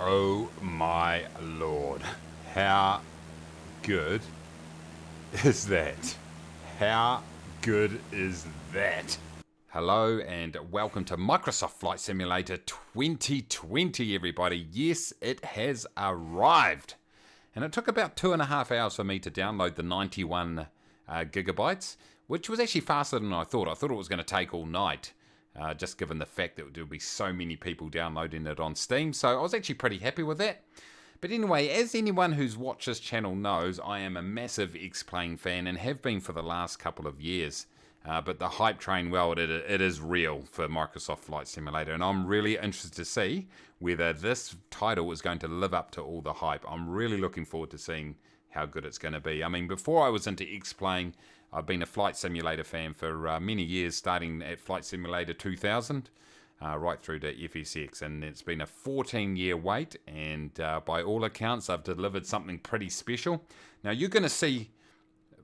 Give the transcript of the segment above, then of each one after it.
Oh my lord. How good is that? How good is that? Hello and welcome to Microsoft Flight Simulator 2020, everybody. Yes, it has arrived. And it took about 2.5 hours for me to download the 91 gigabytes, which was actually faster than I thought. I thought it was going to take all night. Just given the fact that there would be so many people downloading it on Steam. So I was actually pretty happy with that. But anyway, as anyone who's watched this channel knows, I am a massive X-Plane fan and have been for the last couple of years. But the hype train, well, it is real for Microsoft Flight Simulator. And I'm really interested to see whether this title is going to live up to all the hype. I'm really looking forward to seeing how good it's going to be. I mean, before I was into X-Plane, I've been a Flight Simulator fan for many years, starting at Flight Simulator 2000, right through to FSX. And it's been a 14-year wait, and by all accounts, I've delivered something pretty special. Now, you're going to see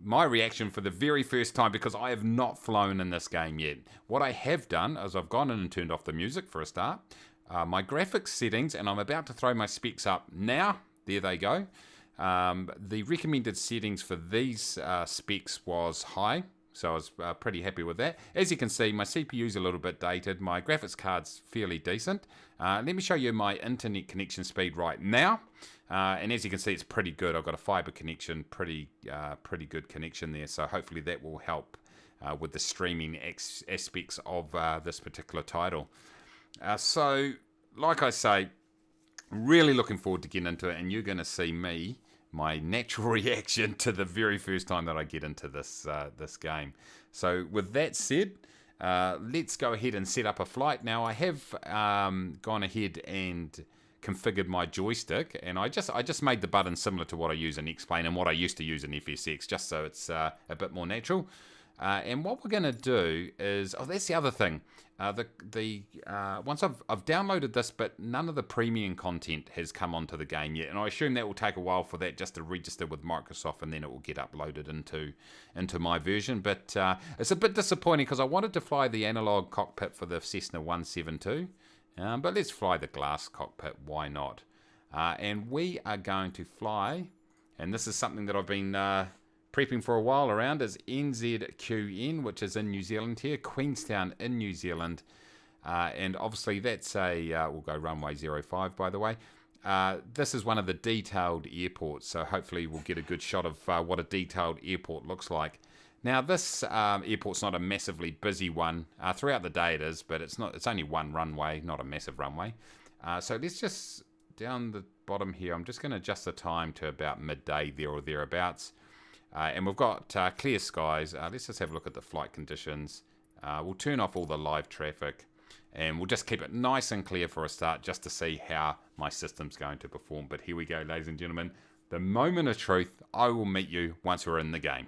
my reaction for the very first time because I have not flown in this game yet. What I have done is I've gone in and turned off the music for a start, my graphics settings, and I'm about to throw my specs up now. There they go. The recommended settings for these specs was high, so I was pretty happy with that. As you can see, my CPU is a little bit dated. My graphics card's fairly decent. Let me show you my internet connection speed right now. And as you can see, it's pretty good. I've got a fiber connection, pretty good connection there. So hopefully that will help with the streaming aspects of this particular title. So, like I say, really looking forward to getting into it, and you're going to see my natural reaction to the very first time that I get into this game. So with that said, let's go ahead and set up a flight. Now I have gone ahead and configured my joystick, and I just made the button similar to what I use in X-Plane and what I used to use in FSX, just so it's a bit more natural. And what we're going to do is, that's the other thing. Once I've downloaded this, but none of the premium content has come onto the game yet, and I assume that will take a while for that just to register with Microsoft, and then it will get uploaded into my version. But it's a bit disappointing because I wanted to fly the analog cockpit for the Cessna 172, but let's fly the glass cockpit. Why not? And we are going to fly, and this is something that I've been prepping for a while around, is NZQN, which is in New Zealand here, Queenstown in New Zealand. And obviously that's we'll go runway 05, by the way. This is one of the detailed airports, so hopefully we'll get a good shot of what a detailed airport looks like. Now this airport's not a massively busy one. Throughout the day it is, but it's only one runway, not a massive runway. So let's just, down the bottom here, I'm just going to adjust the time to about midday there or thereabouts. And we've got clear skies. Let's just have a look at the flight conditions. We'll turn off all the live traffic, and we'll just keep it nice and clear for a start just to see how my system's going to perform. But here we go, ladies and gentlemen. The moment of truth. I will meet you once we're in the game.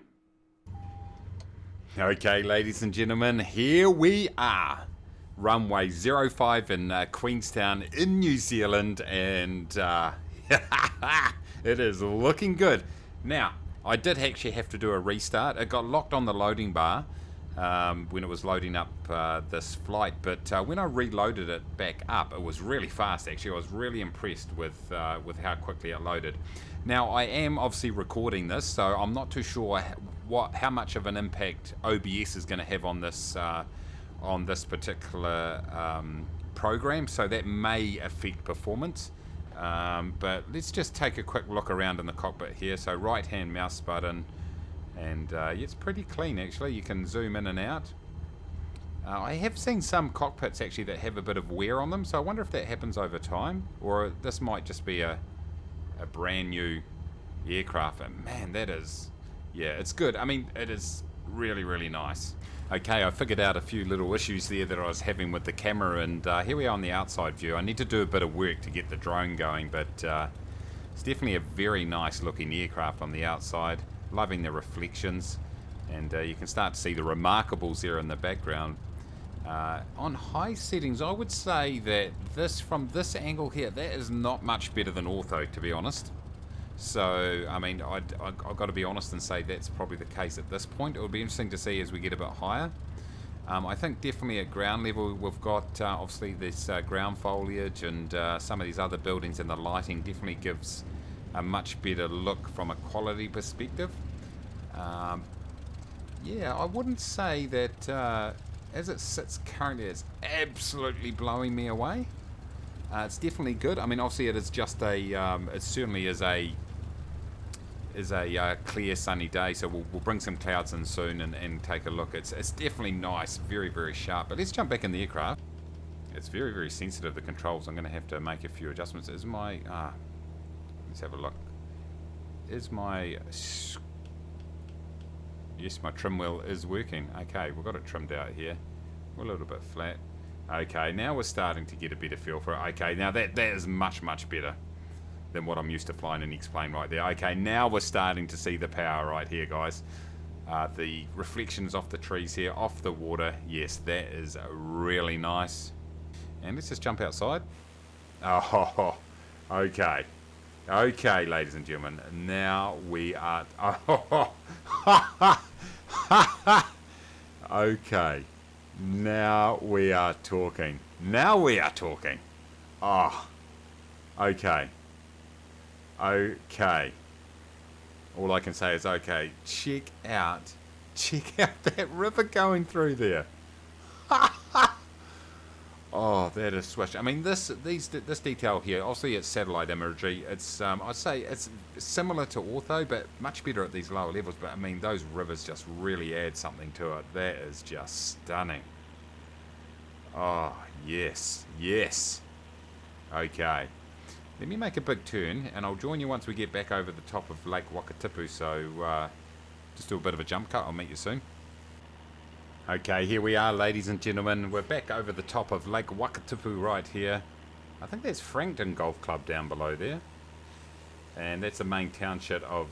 Okay, ladies and gentlemen, here we are. Runway 05 in Queenstown in New Zealand, and it is looking good. Now, I did actually have to do a restart. It got locked on the loading bar when it was loading up this flight, but when I reloaded it back up, it was really fast actually. I was really impressed with how quickly it loaded. Now I am obviously recording this, so I'm not too sure how much of an impact OBS is going to have on this particular program, so that may affect performance. But let's just take a quick look around in the cockpit here. So right hand mouse button, and it's pretty clean actually. You can zoom in and out. I have seen some cockpits actually that have a bit of wear on them, so I wonder if that happens over time, or this might just be a brand new aircraft. And man, that is, yeah, it's good. I mean, it is really, really nice. Okay, I figured out a few little issues there that I was having with the camera, and here we are on the outside view. I need to do a bit of work to get the drone going, but it's definitely a very nice looking aircraft on the outside. Loving the reflections, and you can start to see the Remarkables there in the background. On high settings, I would say that from this angle here, that is not much better than ortho, to be honest. So, I mean, I've got to be honest and say that's probably the case at this point. It would be interesting to see as we get a bit higher. I think definitely at ground level we've got obviously this ground foliage and some of these other buildings, and the lighting definitely gives a much better look from a quality perspective. Yeah, I wouldn't say that as it sits currently it's absolutely blowing me away. It's definitely good. I mean, obviously it is just a it certainly is a clear sunny day, so we'll bring some clouds in soon and take a look. It's definitely nice, very, very sharp. But let's jump back in the aircraft. It's very, very sensitive, the controls. I'm going to have to make a few adjustments. Is my let's have a look. Is my yes, my trim wheel is working. Okay, we've got it trimmed out here. We're a little bit flat. Okay, now we're starting to get a better feel for it. Okay, now that is much, much better than what I'm used to flying in X-Plane right there. Okay, now we're starting to see the power right here, guys. The reflections off the trees here, off the water. Yes, that is really nice. And let's just jump outside. Oh, okay. Okay, ladies and gentlemen. Now we are... Oh, okay. Now we are talking. Now we are talking. Oh, okay. Okay. All I can say is okay. Check out that river going through there. Oh, that is swish. I mean, this detail here. Obviously, it's satellite imagery. It's I'd say it's similar to ortho, but much better at these lower levels. But I mean, those rivers just really add something to it. That is just stunning. Oh yes, yes. Okay. Let me make a big turn, and I'll join you once we get back over the top of Lake Wakatipu. So just do a bit of a jump cut. I'll meet you soon. Okay, here we are, ladies and gentlemen. We're back over the top of Lake Wakatipu right here. I think there's Frankton Golf Club down below there. And that's the main township of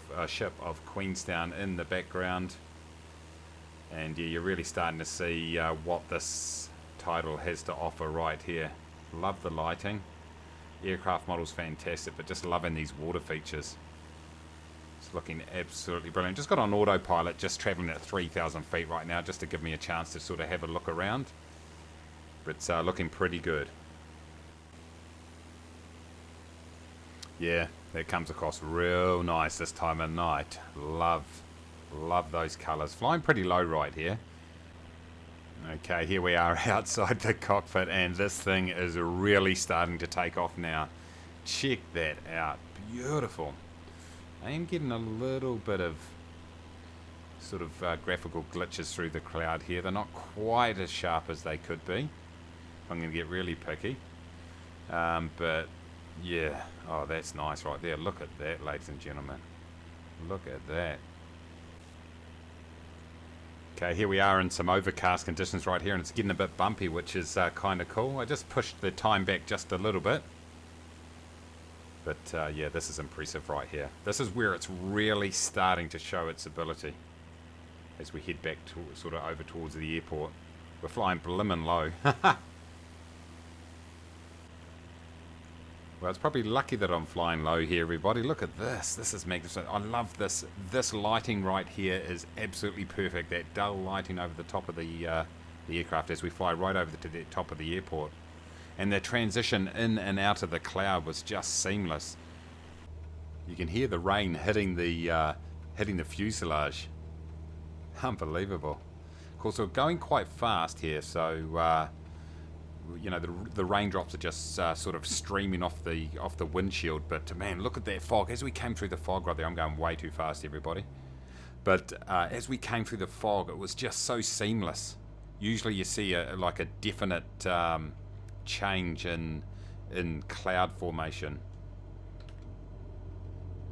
Queenstown in the background. And yeah, you're really starting to see what this title has to offer right here. Love the lighting. Aircraft model's fantastic, but just loving these water features. It's looking absolutely brilliant. Just got on autopilot, just traveling at 3,000 feet right now, just to give me a chance to sort of have a look around. But it's looking pretty good. Yeah, that comes across real nice this time of night. Love those colours. Flying pretty low right here. Okay, here we are outside the cockpit, and this thing is really starting to take off now. Check that out. Beautiful. I am getting a little bit of sort of graphical glitches through the cloud here. They're not quite as sharp as they could be. I'm going to get really picky. But yeah, oh, that's nice right there. Look at that, ladies and gentlemen. Look at that. Okay, here we are in some overcast conditions right here, and it's getting a bit bumpy, which is kind of cool. I just pushed the time back just a little bit. But yeah, this is impressive right here. This is where it's really starting to show its ability as we head back to, sort of over towards the airport. We're flying blimmin' low. Well, it's probably lucky that I'm flying low here, everybody. Look at this. This is magnificent. I love this. This lighting right here is absolutely perfect. That dull lighting over the top of the aircraft as we fly right over to the top of the airport. And the transition in and out of the cloud was just seamless. You can hear the rain hitting the fuselage. Unbelievable. Of course, we're going quite fast here, so you know, the raindrops are just sort of streaming off the windshield. But man, look at that fog. As we came through the fog right there, I'm going way too fast, everybody. But as we came through the fog, it was just so seamless. Usually you see like a definite change in cloud formation.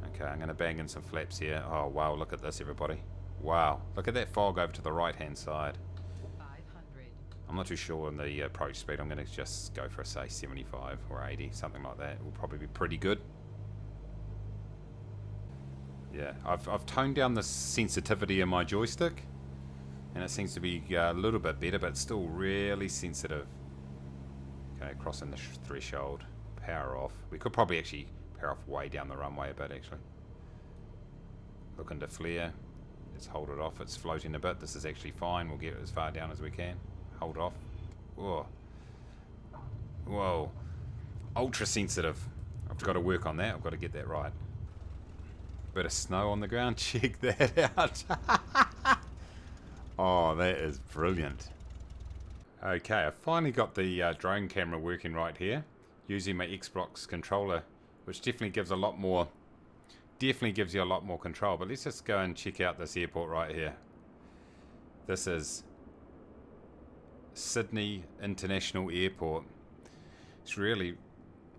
Okay, I'm going to bang in some flaps here. Oh wow, look at this, everybody. Wow, look at that fog over to the right hand side. 500. I'm not too sure on the approach speed. I'm going to just go for, say, 75 or 80, something like that. It will probably be pretty good. Yeah, I've toned down the sensitivity of my joystick, and it seems to be a little bit better, but it's still really sensitive. Okay, crossing the threshold. Power off. We could probably actually power off way down the runway a bit, actually. Looking to flare. Let's hold it off. It's floating a bit. This is actually fine. We'll get it as far down as we can. hold off. Whoa. Whoa. Ultra sensitive. I've got to work on that. I've got to get that right. Bit of snow on the ground. Check that out. Oh, that is brilliant. Okay, I finally got the drone camera working right here, using my Xbox controller, which definitely gives a lot more, gives you a lot more control. But let's just go and check out this airport right here. This is Sydney International Airport. It's really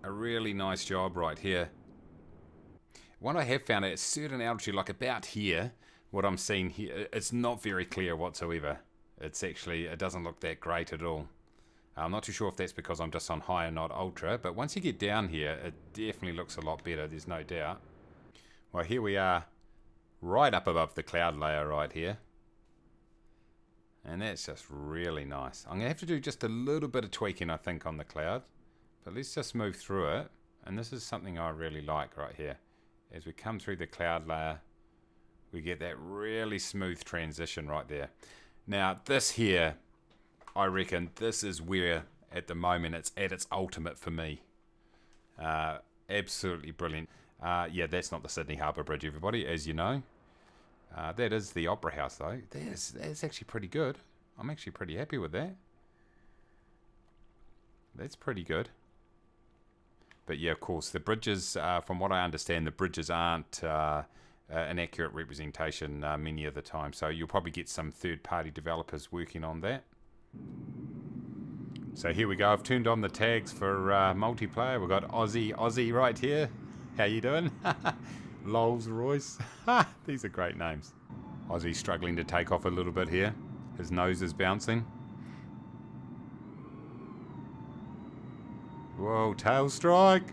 a really nice job right here. What I have found at a certain altitude, like about here, what I'm seeing here, it's not very clear whatsoever. It doesn't look that great at all. I'm not too sure if that's because I'm just on high and not ultra, but once you get down here, it definitely looks a lot better, there's no doubt. Well, here we are, right up above the cloud layer right here. And that's just really nice. I'm going to have to do just a little bit of tweaking, I think, on the cloud. But let's just move through it. And this is something I really like right here. As we come through the cloud layer, we get that really smooth transition right there. Now, this here, I reckon this is where, at the moment, it's at its ultimate for me. Absolutely brilliant. Yeah, that's not the Sydney Harbour Bridge, everybody, as you know. That is the Opera House, though. That's actually pretty good. I'm actually pretty happy with that. That's pretty good. But yeah, of course, the bridges, from what I understand, the bridges aren't an accurate representation many of the time. So you'll probably get some third-party developers working on that. So here we go. I've turned on the tags for multiplayer. We've got Aussie right here. How you doing? Lols Royce. These are great names. Aussie's struggling to take off a little bit here. His nose is bouncing. Whoa, tail strike.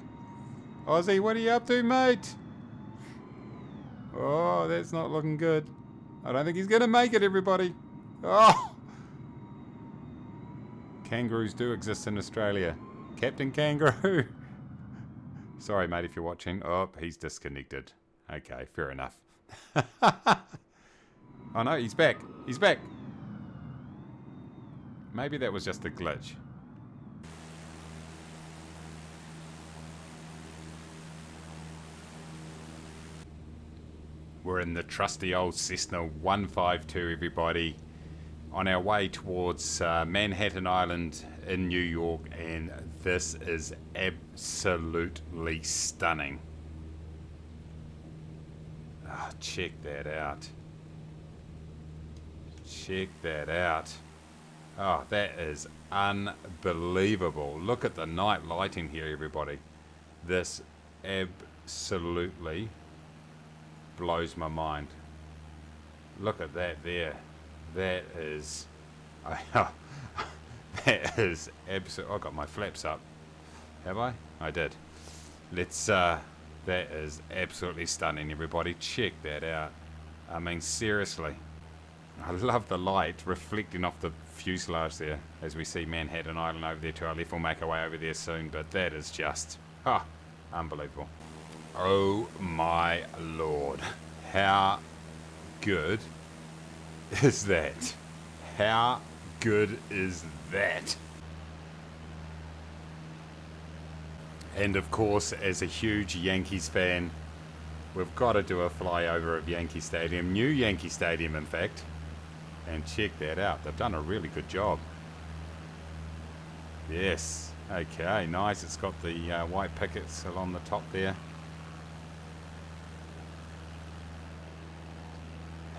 Aussie, what are you up to, mate? Oh, that's not looking good. I don't think he's going to make it, everybody. Oh! Kangaroos do exist in Australia. Captain Kangaroo. Sorry, mate, if you're watching. Oh, he's disconnected. Okay, fair enough. Oh no, he's back. He's back. Maybe that was just a glitch. We're in the trusty old Cessna 152, everybody, on our way towards Manhattan Island in New York, and this is absolutely stunning. Oh, check that out. Check that out. Oh, that is unbelievable. Look at the night lighting here, everybody. This absolutely blows my mind. Look at that there. That is... that is absolutely... I got my flaps up. Have I? I did. Let's... that is absolutely stunning, everybody. Check that out. I mean, seriously. I love the light reflecting off the fuselage there as we see Manhattan Island over there to our left. We'll make our way over there soon, but that is just... unbelievable. Oh my lord. How good is that? How good is that? And of course, as a huge Yankees fan, we've got to do a flyover of Yankee Stadium. New Yankee Stadium, in fact. And check that out. They've done a really good job. Yes. Okay, nice. It's got the white pickets along the top there.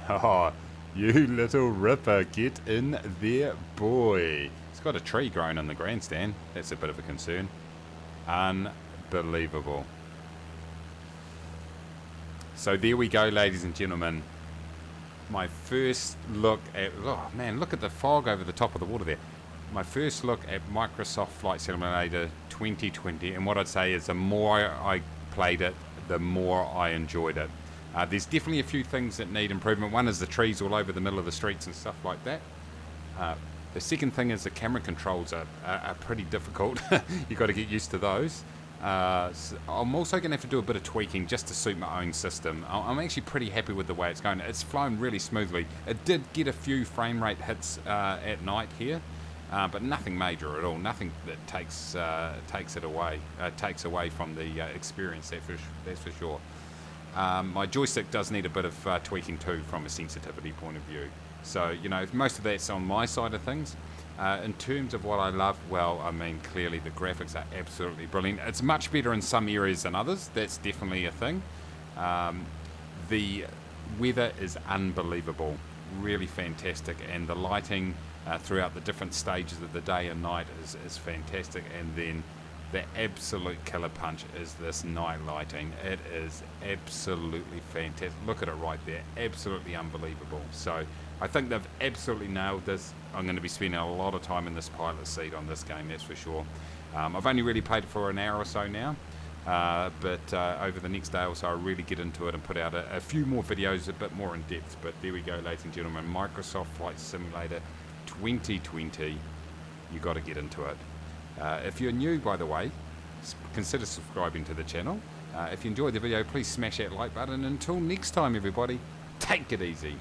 Oh, you little ripper, get in there, boy. It's got a tree growing in the grandstand. That's a bit of a concern. Unbelievable. So there we go, ladies and gentlemen. My first look at... Oh, man, look at the fog over the top of the water there. My first look at Microsoft Flight Simulator 2020. And what I'd say is the more I played it, the more I enjoyed it. There's definitely a few things that need improvement. One is the trees all over the middle of the streets and stuff like that. The second thing is the camera controls are pretty difficult. You've got to get used to those. So I'm also going to have to do a bit of tweaking just to suit my own system. I'm actually pretty happy with the way it's going. It's flown really smoothly. It did get a few frame rate hits at night here. but nothing major at all. Nothing that takes away from the experience. That's for sure. My joystick does need a bit of tweaking too from a sensitivity point of view. So, you know, most of that's on my side of things. In terms of what I love, well, I mean, clearly the graphics are absolutely brilliant. It's much better in some areas than others. That's definitely a thing. The weather is unbelievable, really fantastic, and the lighting throughout the different stages of the day and night is fantastic. And then the absolute killer punch is this night lighting. It is absolutely fantastic. Look at it right there, absolutely unbelievable. So I think they've absolutely nailed this. I'm going to be spending a lot of time in this pilot seat on this game, that's for sure. I've only really played it for an hour or so now, but over the next day or so I'll really get into it and put out a few more videos a bit more in depth. But there we go, ladies and gentlemen, Microsoft Flight Simulator 2020. You got to get into it. If you're new, by the way, consider subscribing to the channel. If you enjoyed the video, please smash that like button. Until next time, everybody, take it easy.